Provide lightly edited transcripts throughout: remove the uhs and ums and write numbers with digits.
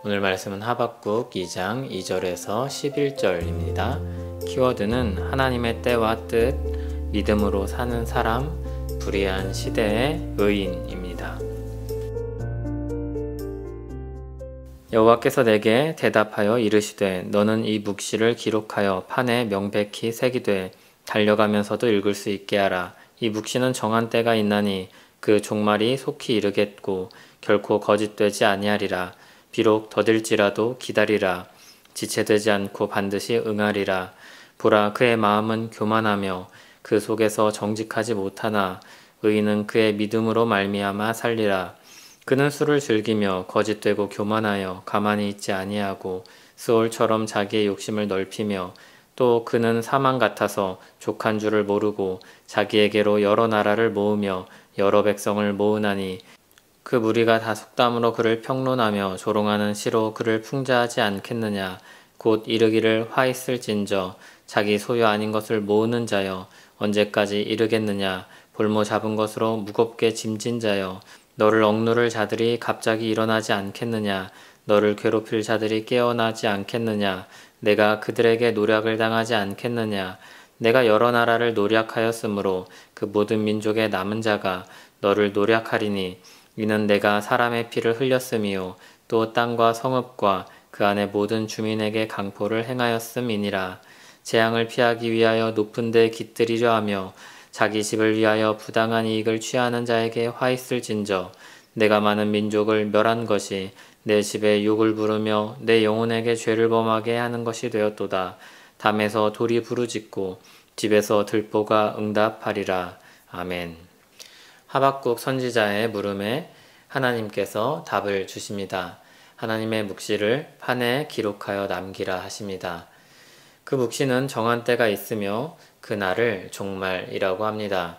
오늘 말씀은 하박국 2장 2절에서 11절입니다. 키워드는 하나님의 때와 뜻, 믿음으로 사는 사람, 불의한 시대의 의인입니다. 여호와께서 내게 대답하여 이르시되 너는 이 묵시를 기록하여 판에 명백히 새기되 달려가면서도 읽을 수 있게 하라. 이 묵시는 정한 때가 있나니 그 종말이 속히 이르겠고 결코 거짓되지 아니하리라. 비록 더딜지라도 기다리라. 지체되지 않고 반드시 응하리라. 보라, 그의 마음은 교만하며 그 속에서 정직하지 못하나 의인은 그의 믿음으로 말미암아 살리라. 그는 술을 즐기며 거짓되고 교만하여 가만히 있지 아니하고 스올처럼 자기의 욕심을 넓히며 또 그는 사망 같아서 족한 줄을 모르고 자기에게로 여러 나라를 모으며 여러 백성을 모으나니 그 무리가 다 속담으로 그를 평론하며 조롱하는 시로 그를 풍자하지 않겠느냐. 곧 이르기를 화 있을진저 자기 소유 아닌 것을 모으는 자여 언제까지 이르겠느냐. 볼모 잡은 것으로 무겁게 짐진 자여 너를 억누를 자들이 갑자기 일어나지 않겠느냐. 너를 괴롭힐 자들이 깨어나지 않겠느냐. 내가 그들에게 노략을 당하지 않겠느냐. 내가 여러 나라를 노략하였으므로 그 모든 민족의 남은 자가 너를 노략하리니 이는 내가 사람의 피를 흘렸음이요 또 땅과 성읍과 그 안의 모든 주민에게 강포를 행하였음이니라. 재앙을 피하기 위하여 높은 데 깃들이려 하며 자기 집을 위하여 부당한 이익을 취하는 자에게 화 있을진저 내가 많은 민족을 멸한 것이 내 집에 욕을 부르며 내 영혼에게 죄를 범하게 하는 것이 되었도다. 담에서 돌이 부르짖고 집에서 들보가 응답하리라. 아멘. 하박국 선지자의 물음에 하나님께서 답을 주십니다. 하나님의 묵시를 판에 기록하여 남기라 하십니다. 그 묵시는 정한 때가 있으며 그 날을 종말이라고 합니다.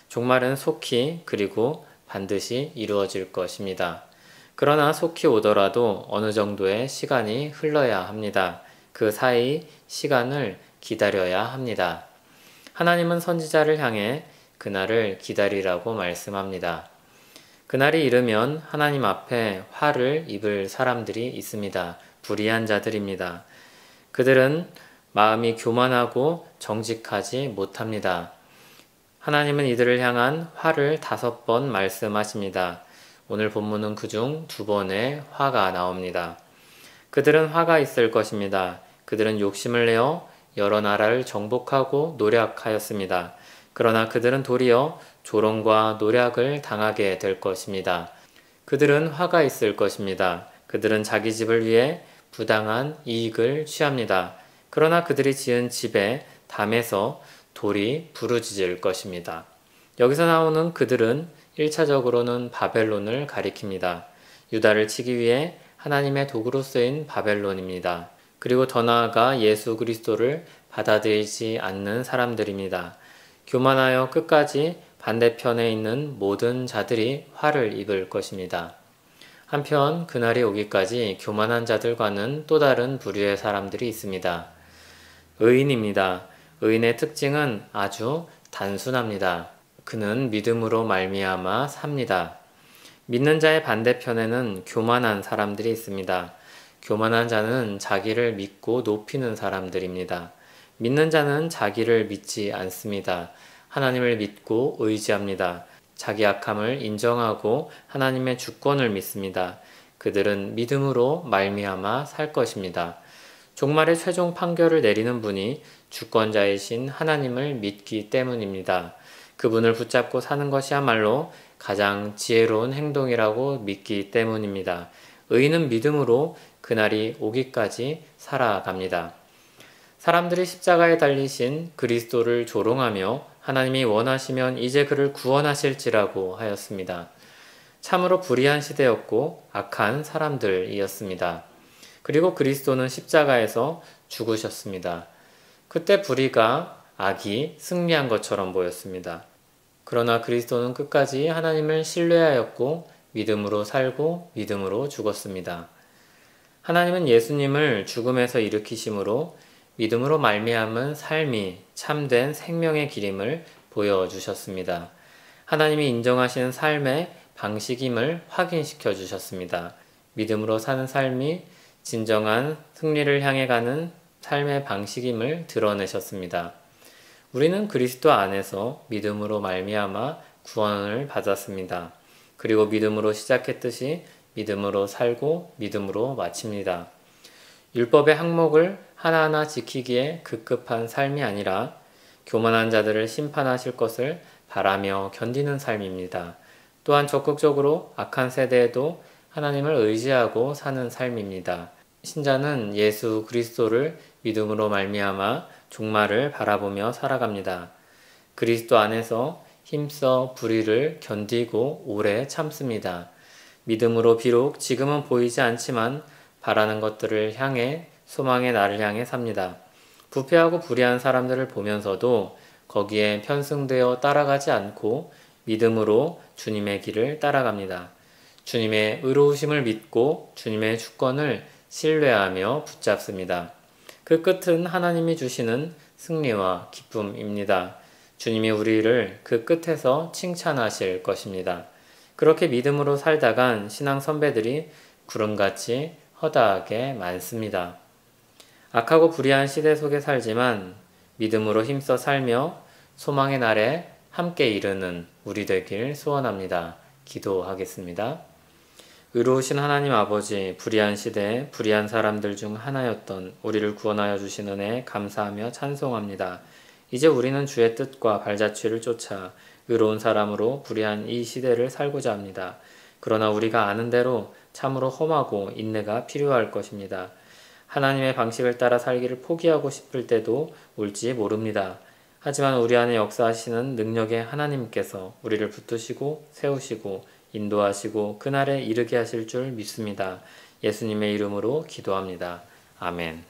종말은 속히 그리고 반드시 이루어질 것입니다. 그러나 속히 오더라도 어느 정도의 시간이 흘러야 합니다. 그 사이 시간을 기다려야 합니다. 하나님은 선지자를 향해 그날을 기다리라고 말씀합니다. 그날이 이르면 하나님 앞에 화를 입을 사람들이 있습니다. 불의한 자들입니다. 그들은 마음이 교만하고 정직하지 못합니다. 하나님은 이들을 향한 화를 5번 말씀하십니다. 오늘 본문은 그중 2번의 화가 나옵니다. 그들은 화가 있을 것입니다. 그들은 욕심을 내어 여러 나라를 정복하고 노략하였습니다. 그러나 그들은 도리어 조롱과 노략을 당하게 될 것입니다. 그들은 화가 있을 것입니다. 그들은 자기 집을 위해 부당한 이익을 취합니다. 그러나 그들이 지은 집에 담에서 돌이 부르짖을 것입니다. 여기서 나오는 그들은 1차적으로는 바벨론을 가리킵니다. 유다를 치기 위해 하나님의 도구로 쓰인 바벨론입니다. 그리고 더 나아가 예수 그리스도를 받아들이지 않는 사람들입니다. 교만하여 끝까지 반대편에 있는 모든 자들이 화를 입을 것입니다. 한편 그날이 오기까지 교만한 자들과는 또 다른 부류의 사람들이 있습니다. 의인입니다. 의인의 특징은 아주 단순합니다. 그는 믿음으로 말미암아 삽니다. 믿는 자의 반대편에는 교만한 사람들이 있습니다. 교만한 자는 자기를 믿고 높이는 사람들입니다. 믿는 자는 자기를 믿지 않습니다. 하나님을 믿고 의지합니다. 자기 악함을 인정하고 하나님의 주권을 믿습니다. 그들은 믿음으로 말미암아 살 것입니다. 종말의 최종 판결을 내리는 분이 주권자이신 하나님을 믿기 때문입니다. 그분을 붙잡고 사는 것이야말로 가장 지혜로운 행동이라고 믿기 때문입니다. 의인은 믿음으로 그날이 오기까지 살아갑니다. 사람들이 십자가에 달리신 그리스도를 조롱하며 하나님이 원하시면 이제 그를 구원하실지라고 하였습니다. 참으로 불의한 시대였고 악한 사람들이었습니다. 그리고 그리스도는 십자가에서 죽으셨습니다. 그때 불의가 악이 승리한 것처럼 보였습니다. 그러나 그리스도는 끝까지 하나님을 신뢰하였고 믿음으로 살고 믿음으로 죽었습니다. 하나님은 예수님을 죽음에서 일으키심으로 믿음으로 말미암은 삶이 참된 생명의 길임을 보여주셨습니다. 하나님이 인정하시는 삶의 방식임을 확인시켜 주셨습니다. 믿음으로 사는 삶이 진정한 승리를 향해 가는 삶의 방식임을 드러내셨습니다. 우리는 그리스도 안에서 믿음으로 말미암아 구원을 받았습니다. 그리고 믿음으로 시작했듯이 믿음으로 살고 믿음으로 마칩니다. 율법의 항목을 하나하나 지키기에 급급한 삶이 아니라 교만한 자들을 심판하실 것을 바라며 견디는 삶입니다. 또한 적극적으로 악한 세대에도 하나님을 의지하고 사는 삶입니다. 신자는 예수 그리스도를 믿음으로 말미암아 종말을 바라보며 살아갑니다. 그리스도 안에서 힘써 불의를 견디고 오래 참습니다. 믿음으로 비록 지금은 보이지 않지만 바라는 것들을 향해 소망의 날을 향해 삽니다. 부패하고 불의한 사람들을 보면서도 거기에 편승되어 따라가지 않고 믿음으로 주님의 길을 따라갑니다. 주님의 의로우심을 믿고 주님의 주권을 신뢰하며 붙잡습니다. 그 끝은 하나님이 주시는 승리와 기쁨입니다. 주님이 우리를 그 끝에서 칭찬하실 것입니다. 그렇게 믿음으로 살다간 신앙 선배들이 구름같이 허다하게 많습니다. 악하고 불의한 시대 속에 살지만 믿음으로 힘써 살며 소망의 날에 함께 이르는 우리 되길 소원합니다. 기도하겠습니다. 의로우신 하나님 아버지, 불의한 시대에 불의한 사람들 중 하나였던 우리를 구원하여 주신 은혜에 감사하며 찬송합니다. 이제 우리는 주의 뜻과 발자취를 쫓아 의로운 사람으로 불의한 이 시대를 살고자 합니다. 그러나 우리가 아는 대로 참으로 험하고 인내가 필요할 것입니다. 하나님의 방식을 따라 살기를 포기하고 싶을 때도 올지 모릅니다. 하지만 우리 안에 역사하시는 능력의 하나님께서 우리를 붙드시고 세우시고 인도하시고 그날에 이르게 하실 줄 믿습니다. 예수님의 이름으로 기도합니다. 아멘.